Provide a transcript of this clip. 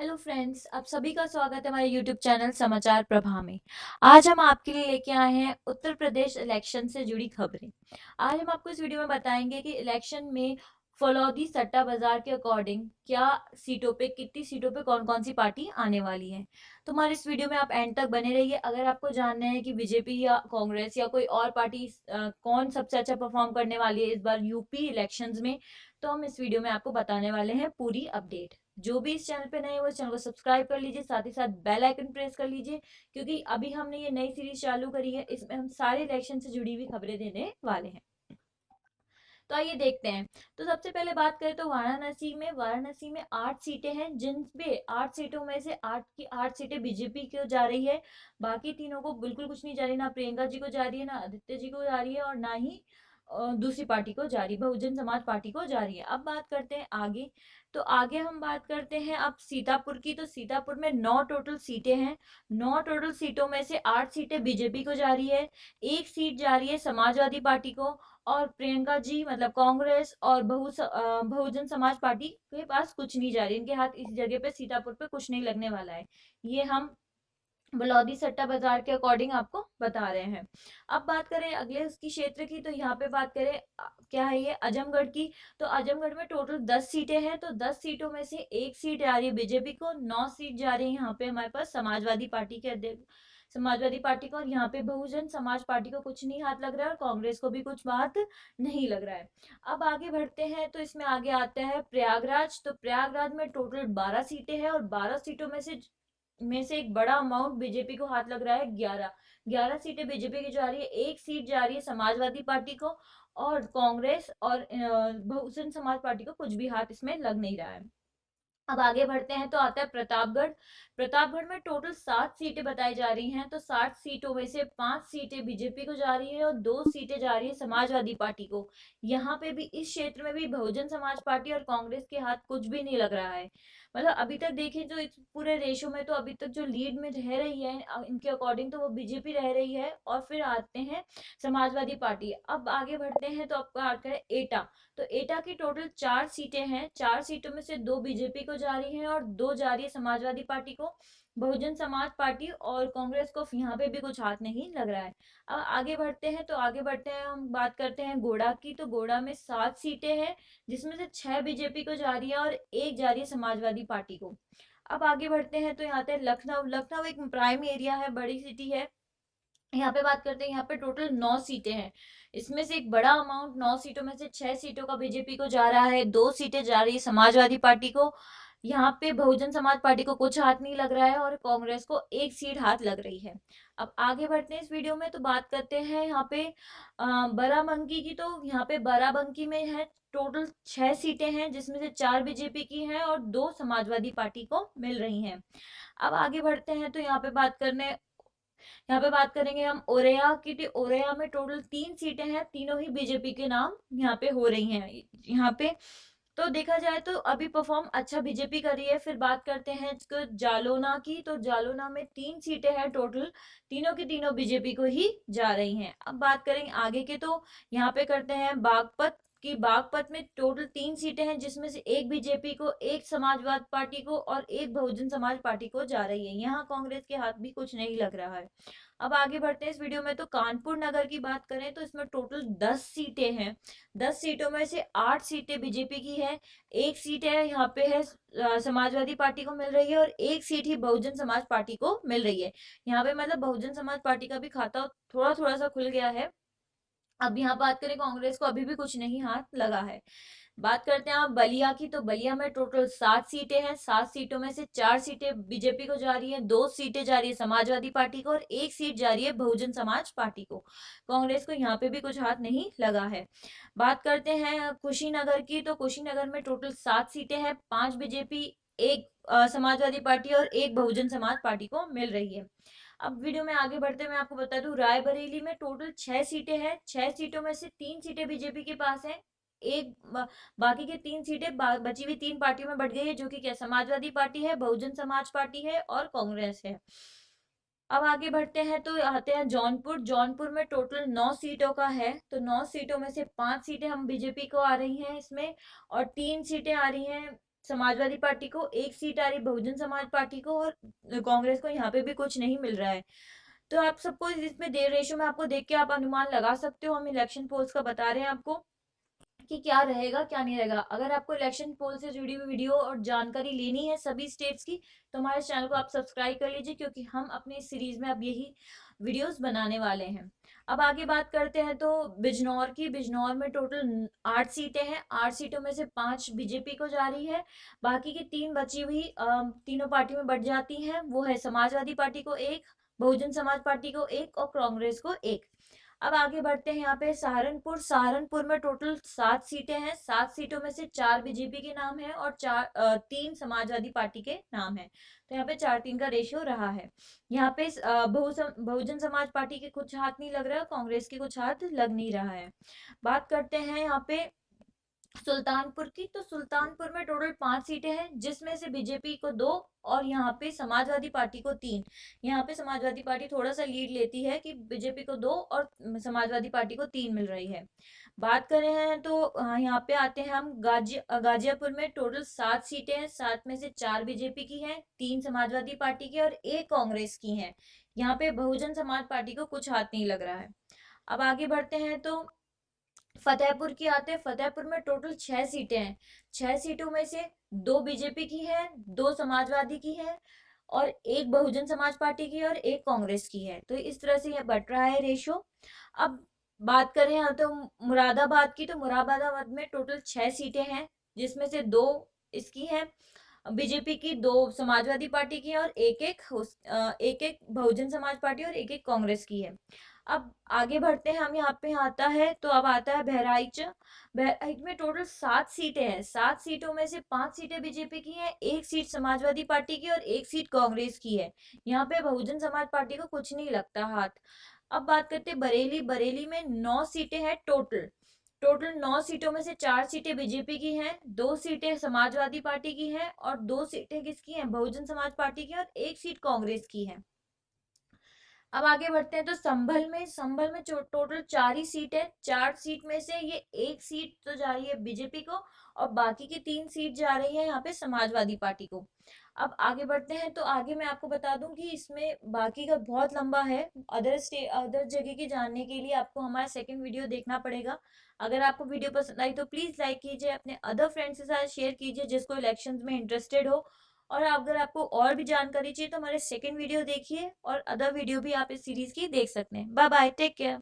Hello friends, आप सभी का स्वागत है हमारे यूट्यूब चैनल समाचार प्रभा में। आज हम आपके लिए लेके आए हैं उत्तर प्रदेश इलेक्शन से जुड़ी खबरें। आज हम आपको इस वीडियो में बताएंगे कि इलेक्शन में फलौदी सट्टा बाजार के अकॉर्डिंग क्या सीटों पे कितनी सीटों पे कौन कौन सी पार्टी आने वाली है। तो हमारे इस वीडियो में आप एंड तक बने रहिए। अगर आपको जानना है कि बीजेपी या कांग्रेस या कोई और पार्टी कौन सबसे अच्छा परफॉर्म करने वाली है इस बार यूपी इलेक्शंस में, तो हम इस वीडियो में आपको बताने वाले हैं पूरी अपडेट। जो भी इस चैनल पे नए हो, इस चैनल को सब्सक्राइब कर लीजिए, साथ ही साथ बेल आइकन प्रेस कर लीजिए, क्योंकि अभी हमने ये नई सीरीज चालू करी है। इसमें हम सारे इलेक्शन से जुड़ी हुई खबरें देने वाले हैं। तो आइए देखते हैं। तो सबसे पहले बात करें तो वाराणसी में 8 सीटें हैं, जिनपे 8 सीटों में से 8 की 8 सीटें बीजेपी को जा रही है। बाकी तीनों को बिल्कुल कुछ नहीं जा रही, ना प्रियंका जी को जा रही है, ना आदित्य जी को जा रही है, और ना ही दूसरी पार्टी को जा रही, बहुजन समाज पार्टी को जा रही है। अब बात करते हैं आगे। तो आगे हम बात करते हैं अब सीतापुर की। तो सीतापुर में 9 टोटल सीटें हैं। 9 टोटल सीटों में से 8 सीटें बीजेपी को जा रही है, 1 सीट जा रही है समाजवादी पार्टी को, और प्रियंका जी मतलब कांग्रेस और बहुजन समाज पार्टी के पास कुछ नहीं जा रही। इनके हाथ इस जगह पे सीतापुर पे कुछ नहीं लगने वाला है। ये हम बलौदी सट्टा बाजार के अकॉर्डिंग आपको बता रहे हैं। अब बात करें अगले उसकी क्षेत्र की। तो यहाँ पे बात करें क्या है ये आजमगढ़ की। तो आजमगढ़ में टोटल 10 सीटें हैं। तो 10 सीटों में से 1 सीट जा रही है बीजेपी को, 9 सीट जा रही है यहाँ पे हमारे पास समाजवादी पार्टी को, और यहाँ पे बहुजन समाज पार्टी को कुछ नहीं हाथ लग रहा है, और कांग्रेस को भी कुछ बात नहीं लग रहा है। अब आगे बढ़ते हैं। तो इसमें आगे आता है प्रयागराज। तो प्रयागराज में टोटल 12 सीटें हैं, और 12 सीटों में से एक बड़ा अमाउंट बीजेपी को हाथ लग रहा है। 11 सीटें बीजेपी की जा रही है, 1 सीट जा रही है समाजवादी पार्टी को, और कांग्रेस और बहुजन समाज पार्टी को कुछ भी हाथ इसमें लग नहीं रहा है। अब आगे बढ़ते हैं तो आता है प्रतापगढ़। प्रतापगढ़ में टोटल 7 सीटें बताई जा रही हैं। तो 60 सीटों में से 5 सीटें बीजेपी को जा रही है, और 2 सीटें जा रही है समाजवादी पार्टी को। यहाँ पे भी इस क्षेत्र में भी बहुजन समाज पार्टी और कांग्रेस के हाथ कुछ भी नहीं लग रहा है। मतलब अभी तक देखें तो इस पूरे रेशो में तो अभी तक जो लीड में रह रही है इनके अकॉर्डिंग तो वो बीजेपी रह रही है, और फिर आते हैं समाजवादी पार्टी। अब आगे बढ़ते हैं तो आपका बात करें एटा। तो एटा की टोटल 4 सीटें हैं। 4 सीटों में से 2 बीजेपी को जा रही हैं, और 2 जा रही है समाजवादी पार्टी को। बहुजन समाज पार्टी और कांग्रेस को यहाँ पे भी कुछ हाथ नहीं लग रहा है। अब आगे बढ़ते हैं। तो आगे बढ़ते हैं हम बात करते हैं गोड़ा की। तो गोड़ा में 7 सीटें हैं, जिसमें से 6 बीजेपी को जा रही है, और 1 जा रही है समाजवादी पार्टी को। अब आगे बढ़ते हैं तो यहाँ आते हैं लखनऊ। लखनऊ एक प्राइम एरिया है, बड़ी सिटी है। यहाँ पे बात करते हैं, यहाँ पे टोटल 9 सीटें हैं। इसमें से एक बड़ा अमाउंट 9 सीटों में से 6 सीटों का बीजेपी को जा रहा है, 2 सीटें जा रही है समाजवादी पार्टी को। यहाँ पे बहुजन समाज पार्टी को कुछ हाथ नहीं लग रहा है, और कांग्रेस को 1 सीट हाथ लग रही है। अब आगे बढ़ते हैं इस वीडियो में। तो बात करते हैं यहाँ पे बाराबंकी की। तो यहाँ पे बाराबंकी में है टोटल 6 सीटें हैं, जिसमें से 4 बीजेपी की हैं, और 2 समाजवादी पार्टी को मिल रही हैं। अब आगे बढ़ते हैं। तो यहाँ पे बात करेंगे हम ओरेया की। ओरेया में टोटल 3 सीटें हैं, तीनों ही बीजेपी के नाम यहाँ पे हो रही हैं। यहाँ पे तो देखा जाए तो अभी परफॉर्म अच्छा बीजेपी कर रही है। फिर बात करते हैं जालोना की। तो जालोना में 3 सीटें हैं टोटल, तीनों की तीनों बीजेपी को ही जा रही हैं। अब बात करेंगे आगे के। तो यहाँ पे करते हैं बागपत की। बागपत में टोटल 3 सीटें हैं, जिसमें से 1 बीजेपी को, 1 समाजवाद पार्टी को, और 1 बहुजन समाज पार्टी को जा रही है। यहाँ कांग्रेस के हाथ भी कुछ नहीं लग रहा है। अब आगे बढ़ते हैं इस वीडियो में। तो कानपुर नगर की बात करें तो इसमें टोटल 10 सीटें हैं। 10 सीटों में से 8 सीटें बीजेपी की है, 1 सीट है यहाँ पे है समाजवादी पार्टी को मिल रही है, और 1 सीट ही बहुजन समाज पार्टी को मिल रही है। यहाँ पे मतलब बहुजन समाज पार्टी का भी खाता थोड़ा थोड़ा सा खुल गया है। अब यहाँ बात करें कांग्रेस को अभी भी कुछ नहीं हाथ लगा है। बात करते हैं आप बलिया की। तो बलिया में टोटल 7 सीटें हैं। 7 सीटों में से 4 सीटें बीजेपी को जा रही है, 2 सीटें जा रही है समाजवादी पार्टी को, और 1 सीट जा रही है बहुजन समाज पार्टी को। कांग्रेस को यहाँ पे भी कुछ हाथ नहीं लगा है। बात करते हैं कुशीनगर की। तो कुशीनगर में टोटल 7 सीटें हैं, 5 बीजेपी, 1 समाजवादी पार्टी, और 1 बहुजन समाज पार्टी को मिल रही है। अब वीडियो में आगे बढ़ते मैं आपको बता दूं, रायबरेली में टोटल 6 सीटें हैं। 6 सीटों में से 3 सीटें बीजेपी के पास हैं, एक बाकी के 3 सीटें बची हुई 3 पार्टियों में बढ़ गई है, जो कि क्या समाजवादी पार्टी है, बहुजन समाज पार्टी है, और कांग्रेस है। अब आगे बढ़ते हैं तो आते हैं जौनपुर। जौनपुर में टोटल 9 सीटों का है। तो 9 सीटों में से 5 सीटें हम बीजेपी को आ रही हैं इसमें, और 3 सीटें आ रही हैं समाजवादी पार्टी को 1 सीट आ रही, बहुजन समाज पार्टी को, और कांग्रेस को यहाँ पे भी कुछ नहीं मिल रहा है। तो आप सबको इसमें देर रेशो में आपको देख के आप अनुमान लगा सकते हो, हम इलेक्शन पोल्स का बता रहे हैं आपको कि क्या रहेगा क्या नहीं रहेगा। अगर आपको इलेक्शन पोल से जुड़ी हुई वीडियो और जानकारी लेनी है सभी स्टेट्स की, तो हमारे चैनल को आप सब्सक्राइब कर लीजिए, क्योंकि हम अपनी इस सीरीज में अब यही वीडियोस बनाने वाले हैं। अब आगे बात करते हैं तो बिजनौर की। बिजनौर में टोटल 8 सीटें हैं। 8 सीटों में से 5 बीजेपी को जा रही है, बाकी की 3 बची हुई तीनों पार्टी में बढ़ जाती हैं। वो है समाजवादी पार्टी को 1, बहुजन समाज पार्टी को 1 और कांग्रेस को 1। अब आगे बढ़ते हैं यहाँ पे सहारनपुर। सहारनपुर में टोटल 7 सीटें हैं। 7 सीटों में से 4 बीजेपी के नाम है और 3 समाजवादी पार्टी के नाम है। तो यहाँ पे 4-3 का रेशियो रहा है। यहाँ पे बहुजन समाज पार्टी के कुछ हाथ नहीं लग रहा है, कांग्रेस के कुछ हाथ लग नहीं रहा है। बात करते हैं यहाँ पे सुल्तानपुर की। तो सुल्तानपुर में टोटल 5 सीटें हैं, जिसमें से बीजेपी को 2 और यहाँ पे समाजवादी पार्टी को 3। यहाँ पे समाजवादी पार्टी थोड़ा सा लीड लेती है कि बीजेपी को 2 और समाजवादी पार्टी को 3 मिल रही है। बात कर रहे हैं तो यहाँ पे आते हैं हम गाजियापुर में। टोटल 7 सीटें हैं। 7 में से 4 बीजेपी की हैं, 3 समाजवादी पार्टी की और 1 कांग्रेस की है। यहाँ पे बहुजन समाज पार्टी को कुछ हाथ नहीं लग रहा है। अब आगे बढ़ते हैं तो फतेहपुर की आते हैं। फतेहपुर में टोटल 6 सीटें हैं। 6 सीटों में से 2 बीजेपी की है, 2 समाजवादी की है और 1 बहुजन समाज पार्टी की और 1 कांग्रेस की है। तो इस तरह से यह बट रहा है रेशो। अब बात करें यहाँ तो मुरादाबाद की। तो मुरादाबाद में टोटल 6 सीटें हैं, जिसमें से 2 इसकी हैं बीजेपी की, 2 समाजवादी पार्टी की और एक बहुजन समाज पार्टी और एक कांग्रेस की है। अब आगे बढ़ते हैं हम। यहाँ पे आता है तो अब आता है बहराइच। बहराइच में टोटल 7 सीटें हैं। 7 सीटों में से 5 सीटें बीजेपी की हैं, 1 सीट समाजवादी पार्टी की और 1 सीट कांग्रेस की है। यहाँ पे बहुजन समाज पार्टी को कुछ नहीं लगता हाथ। अब बात करते हैं बरेली। बरेली में 9 सीटें हैं टोटल। टोटल 9 सीटों में से 4 सीटें बीजेपी की हैं, 2 सीटें समाजवादी पार्टी की हैं और 2 सीटें किसकी हैं, बहुजन समाज पार्टी की और 1 सीट कांग्रेस की है। अब आगे बढ़ते हैं तो संभल में टोटल 4 ही सीट है। 4 सीट में से ये 1 सीट तो जा रही है बीजेपी को और बाकी की 3 सीट जा रही है यहाँ पे समाजवादी पार्टी को। अब आगे बढ़ते हैं तो आगे मैं आपको बता दूं कि इसमें बाकी का बहुत लंबा है। अदर जगह की जानने के लिए आपको हमारा सेकंड वीडियो देखना पड़ेगा। अगर आपको वीडियो पसंद आई तो प्लीज लाइक कीजिए, अपने अदर फ्रेंड्स के साथ शेयर कीजिए जिसको इलेक्शंस में इंटरेस्टेड हो। और अगर आपको और भी जानकारी चाहिए तो हमारे सेकंड वीडियो देखिए और अदर वीडियो भी आप इस सीरीज की देख सकते हैं। Bye bye, take care.